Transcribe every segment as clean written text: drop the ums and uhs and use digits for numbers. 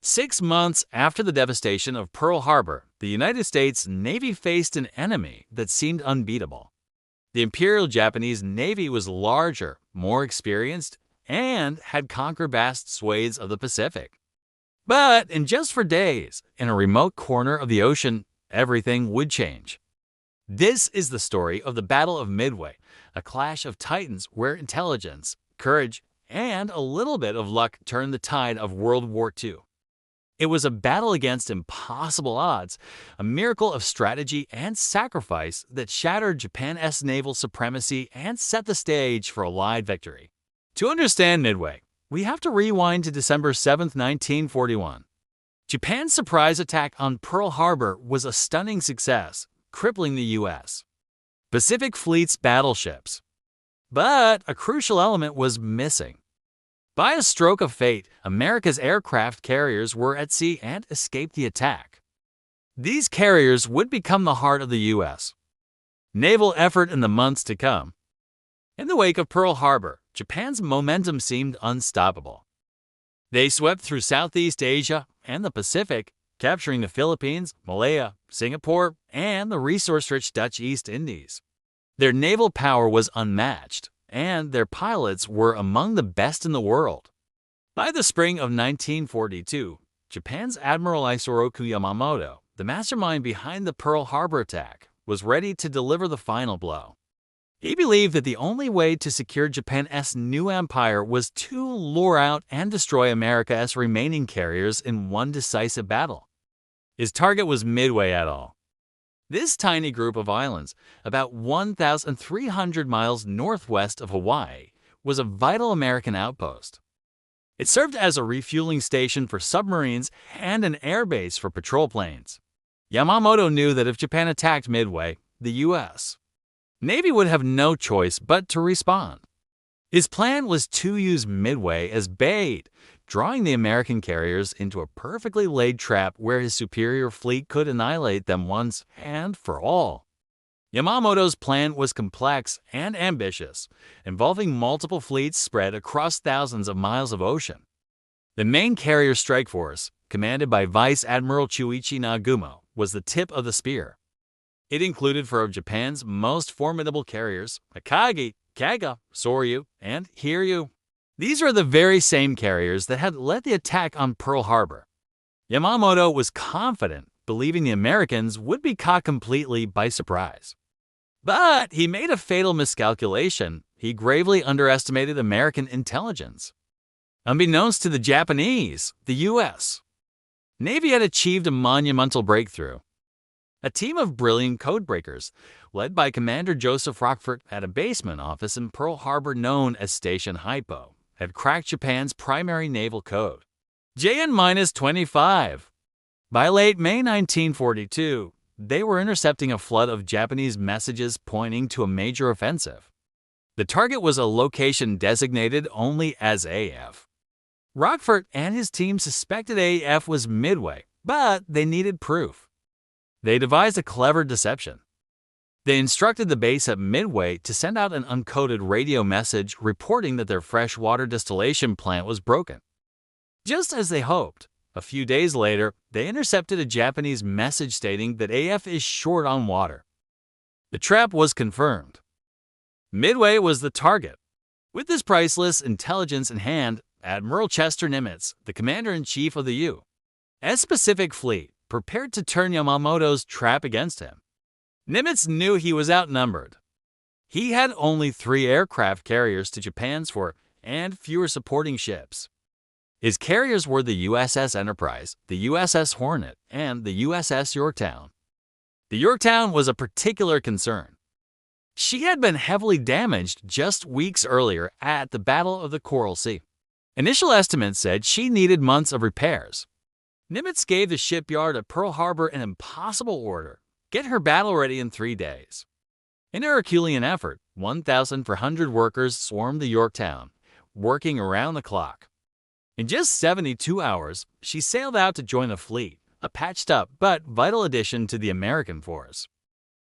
6 months after the devastation of Pearl Harbor, the United States Navy faced an enemy that seemed unbeatable. The Imperial Japanese Navy was larger, more experienced, and had conquered vast swathes of the Pacific. But in just 4 days, in a remote corner of the ocean, everything would change. This is the story of the Battle of Midway, a clash of titans where intelligence, courage, and a little bit of luck turned the tide of World War II. It was a battle against impossible odds, a miracle of strategy and sacrifice that shattered Japan's naval supremacy and set the stage for a Allied victory. To understand Midway, we have to rewind to December 7, 1941. Japan's surprise attack on Pearl Harbor was a stunning success, crippling the U.S. Pacific Fleet's battleships. But a crucial element was missing. By a stroke of fate, America's aircraft carriers were at sea and escaped the attack. These carriers would become the heart of the U.S. naval effort in the months to come. In the wake of Pearl Harbor, Japan's momentum seemed unstoppable. They swept through Southeast Asia and the Pacific, capturing the Philippines, Malaya, Singapore, and the resource-rich Dutch East Indies. Their naval power was unmatched, and their pilots were among the best in the world. By the spring of 1942, Japan's Admiral Isoroku Yamamoto, the mastermind behind the Pearl Harbor attack, was ready to deliver the final blow. He believed that the only way to secure Japan's new empire was to lure out and destroy America's remaining carriers in one decisive battle. His target was Midway Atoll. This tiny group of islands, about 1,300 miles northwest of Hawaii, was a vital American outpost. It served as a refueling station for submarines and an airbase for patrol planes. Yamamoto knew that if Japan attacked Midway, the U.S. Navy would have no choice but to respond. His plan was to use Midway as bait, drawing the American carriers into a perfectly laid trap where his superior fleet could annihilate them once and for all. Yamamoto's plan was complex and ambitious, involving multiple fleets spread across thousands of miles of ocean. The main carrier strike force, commanded by Vice Admiral Chuichi Nagumo, was the tip of the spear. It included four of Japan's most formidable carriers, Akagi, Kaga, Soryu, and Hiryu. These are the very same carriers that had led the attack on Pearl Harbor. Yamamoto was confident, believing the Americans would be caught completely by surprise. But he made a fatal miscalculation. He gravely underestimated American intelligence. Unbeknownst to the Japanese, the U.S. Navy had achieved a monumental breakthrough. A team of brilliant codebreakers, led by Commander Joseph Rockford at a basement office in Pearl Harbor known as Station Hypo, had cracked Japan's primary naval code, JN-25. By late May 1942, they were intercepting a flood of Japanese messages pointing to a major offensive. The target was a location designated only as AF. Rockford and his team suspected AF was Midway, but they needed proof. They devised a clever deception. They instructed the base at Midway to send out an uncoded radio message reporting that their freshwater distillation plant was broken. Just as they hoped, a few days later, they intercepted a Japanese message stating that AF is short on water. The trap was confirmed. Midway was the target. With this priceless intelligence in hand, Admiral Chester Nimitz, the commander-in-chief of the U.S. Pacific Fleet, prepared to turn Yamamoto's trap against him. Nimitz knew he was outnumbered. He had only 3 aircraft carriers to Japan's 4 and fewer supporting ships. His carriers were the USS Enterprise, the USS Hornet, and the USS Yorktown. The Yorktown was a particular concern. She had been heavily damaged just weeks earlier at the Battle of the Coral Sea. Initial estimates said she needed months of repairs. Nimitz gave the shipyard at Pearl Harbor an impossible order: get her battle ready in 3 days. In a Herculean effort, 1,400 workers swarmed the Yorktown, working around the clock. In just 72 hours, she sailed out to join the fleet, a patched-up but vital addition to the American force.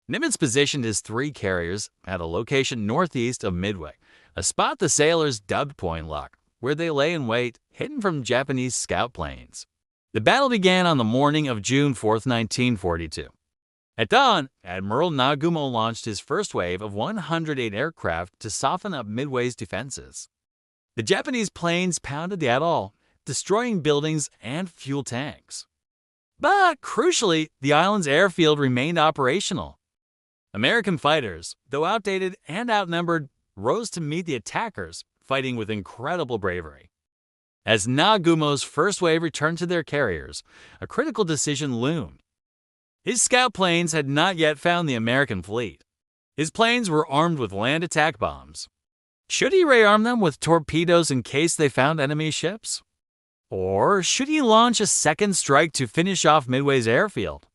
Nimitz positioned his 3 carriers at a location northeast of Midway, a spot the sailors dubbed Point Luck, where they lay in wait, hidden from Japanese scout planes. The battle began on the morning of June 4, 1942. At dawn, Admiral Nagumo launched his first wave of 108 aircraft to soften up Midway's defenses. The Japanese planes pounded the atoll, destroying buildings and fuel tanks. But crucially, the island's airfield remained operational. American fighters, though outdated and outnumbered, rose to meet the attackers, fighting with incredible bravery. As Nagumo's first wave returned to their carriers, a critical decision loomed. His scout planes had not yet found the American fleet. His planes were armed with land attack bombs. Should he rearm them with torpedoes in case they found enemy ships? Or should he launch a second strike to finish off Midway's airfield?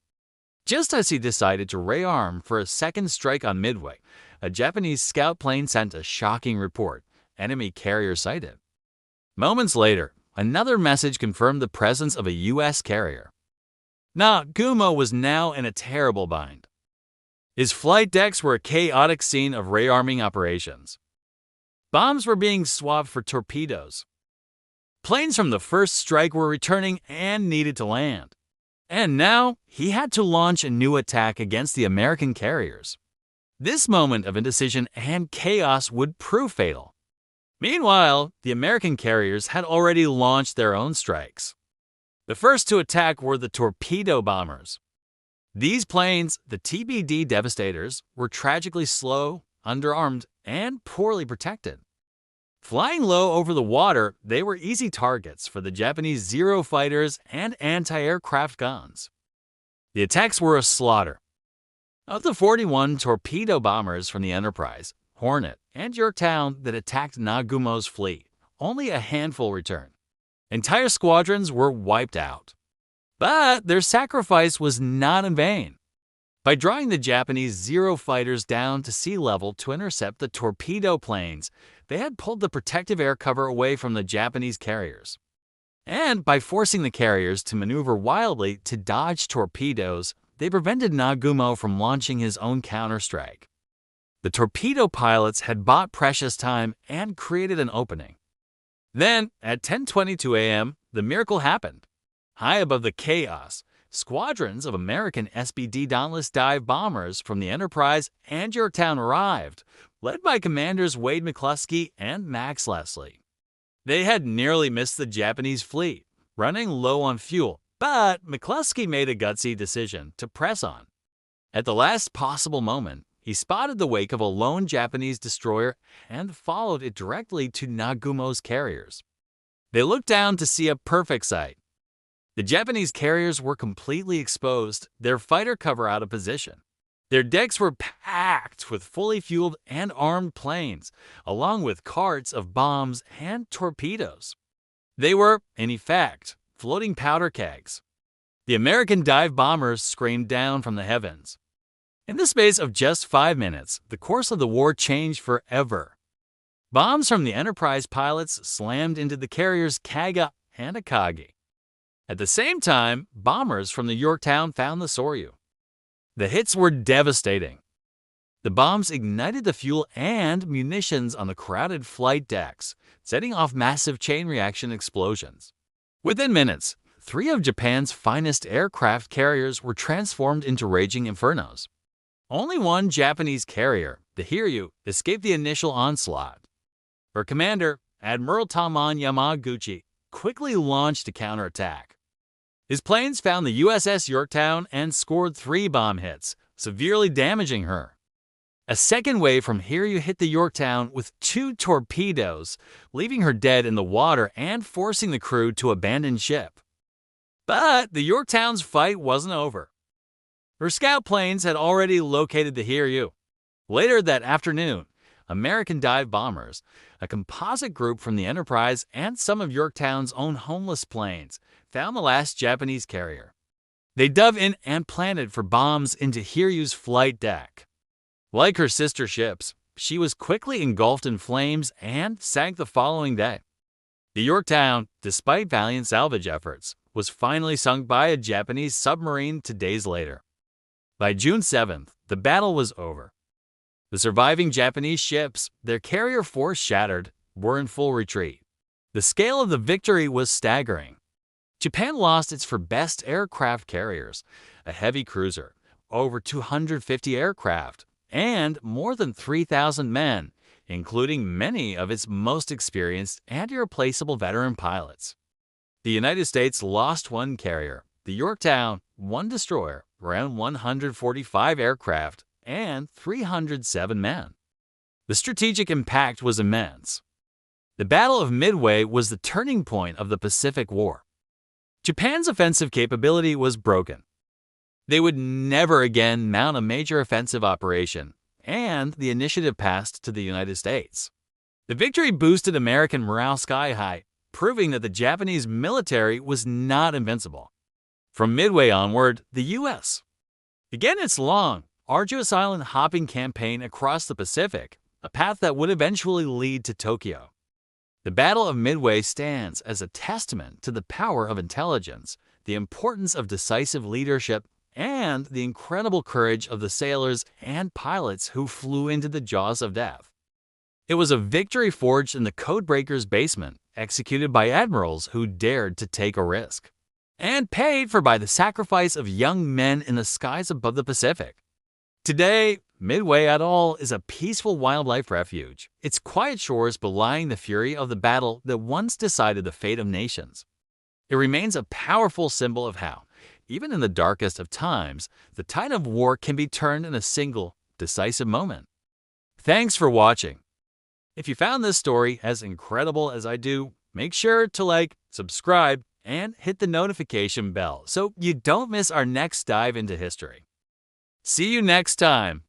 Just as he decided to rearm for a second strike on Midway, a Japanese scout plane sent a shocking report: enemy carrier sighted. Moments later, another message confirmed the presence of a U.S. carrier. Nagumo was now in a terrible bind. His flight decks were a chaotic scene of rearming operations. Bombs were being swapped for torpedoes. Planes from the first strike were returning and needed to land. And now, he had to launch a new attack against the American carriers. This moment of indecision and chaos would prove fatal. Meanwhile, the American carriers had already launched their own strikes. The first to attack were the torpedo bombers. These planes, the TBD Devastators, were tragically slow, underarmed, and poorly protected. Flying low over the water, they were easy targets for the Japanese Zero fighters and anti-aircraft guns. The attacks were a slaughter. Of the 41 torpedo bombers from the Enterprise, Hornet, and Yorktown that attacked Nagumo's fleet, only a handful returned. Entire squadrons were wiped out. But their sacrifice was not in vain. By drawing the Japanese Zero fighters down to sea level to intercept the torpedo planes, they had pulled the protective air cover away from the Japanese carriers. And by forcing the carriers to maneuver wildly to dodge torpedoes, they prevented Nagumo from launching his own counterstrike. The torpedo pilots had bought precious time and created an opening. Then, at 10:22 a.m., the miracle happened. High above the chaos, squadrons of American SBD Dauntless dive bombers from the Enterprise and Yorktown arrived, led by Commanders Wade McCluskey and Max Leslie. They had nearly missed the Japanese fleet, running low on fuel, but McCluskey made a gutsy decision to press on. At the last possible moment, he spotted the wake of a lone Japanese destroyer and followed it directly to Nagumo's carriers. They looked down to see a perfect sight. The Japanese carriers were completely exposed, their fighter cover out of position. Their decks were packed with fully fueled and armed planes, along with carts of bombs and torpedoes. They were, in effect, floating powder kegs. The American dive bombers screamed down from the heavens. In the space of just 5 minutes, the course of the war changed forever. Bombs from the Enterprise pilots slammed into the carriers Kaga and Akagi. At the same time, bombers from the Yorktown found the Soryu. The hits were devastating. The bombs ignited the fuel and munitions on the crowded flight decks, setting off massive chain reaction explosions. Within minutes, 3 of Japan's finest aircraft carriers were transformed into raging infernos. Only one Japanese carrier, the Hiryu, escaped the initial onslaught. Her commander, Admiral Taman Yamaguchi, quickly launched a counterattack. His planes found the USS Yorktown and scored 3 bomb hits, severely damaging her. A second wave from Hiryu hit the Yorktown with 2 torpedoes, leaving her dead in the water and forcing the crew to abandon ship. But the Yorktown's fight wasn't over. Her scout planes had already located the Hiryu. Later that afternoon, American dive bombers, a composite group from the Enterprise and some of Yorktown's own homeless planes, found the last Japanese carrier. They dove in and planted for bombs into Hiryu's flight deck. Like her sister ships, she was quickly engulfed in flames and sank the following day. The Yorktown, despite valiant salvage efforts, was finally sunk by a Japanese submarine 2 days later. By June 7th, the battle was over. The surviving Japanese ships, their carrier force shattered, were in full retreat. The scale of the victory was staggering. Japan lost its four best aircraft carriers, a heavy cruiser, over 250 aircraft, and more than 3,000 men, including many of its most experienced and irreplaceable veteran pilots. The United States lost one carrier, the Yorktown, one destroyer, around 145 aircraft, and 307 men. The strategic impact was immense. The Battle of Midway was the turning point of the Pacific War. Japan's offensive capability was broken. They would never again mount a major offensive operation, and the initiative passed to the United States. The victory boosted American morale sky high, proving that the Japanese military was not invincible. From Midway onward, the U.S. began its long, arduous island-hopping campaign across the Pacific, a path that would eventually lead to Tokyo. The Battle of Midway stands as a testament to the power of intelligence, the importance of decisive leadership, and the incredible courage of the sailors and pilots who flew into the jaws of death. It was a victory forged in the codebreaker's basement, executed by admirals who dared to take a risk, and paid for by the sacrifice of young men in the skies above the Pacific. Today, Midway Atoll is a peaceful wildlife refuge, its quiet shores belying the fury of the battle that once decided the fate of nations. It remains a powerful symbol of how, even in the darkest of times, the tide of war can be turned in a single, decisive moment. Thanks for watching. If you found this story as incredible as I do, make sure to like, subscribe, and hit the notification bell so you don't miss our next dive into history. See you next time.